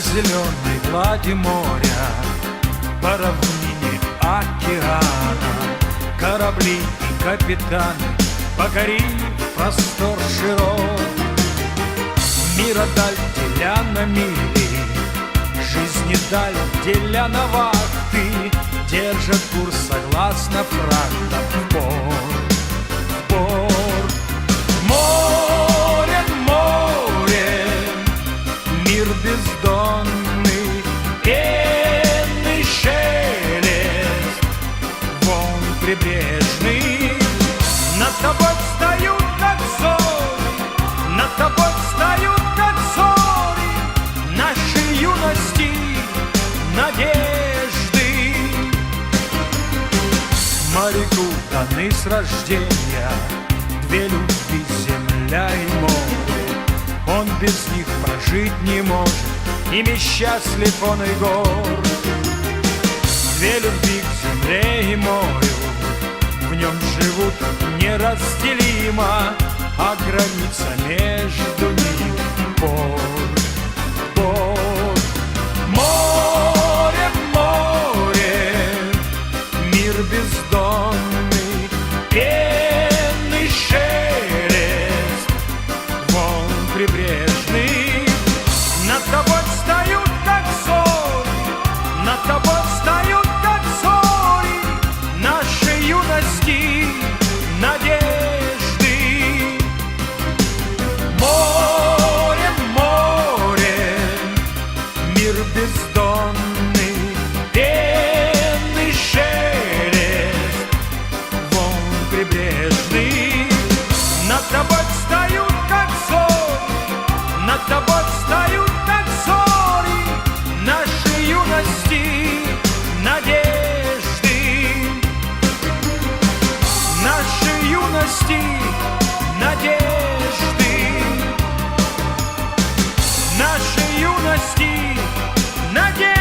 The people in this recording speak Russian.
зеленой глади моря, по равнине океана, корабли и капитаны, покорив простор широт. Мира даль деля на мили, жизни даль деля на вахты, держат курс согласно фрактам в порт, в порт. Море, море, мир бездонный, пенный шелест, волн прибрежный. Над тобой встают, как зори, над тобой встают, как зори, нашей юности надежды. Моряку даны с рождения две любви, земля и море. Он без них прожить не может, ими счастлив он и горд. Две любви к земле и морю, в нем живут неразделимо, а граница между ними порт, порт. Море, море, мир бездонный, пенный шелест, волн прибрежный. Над тобой встают, как зори, над тобой встают, как зори, нашей юности надежды. Море, море, мир бездонный, пенный шелест, волн прибрежный. Над тобой встают, как зори, над тобой встают, как зори, нашей юности надежды, нашей юности надежды, нашей юности надежды.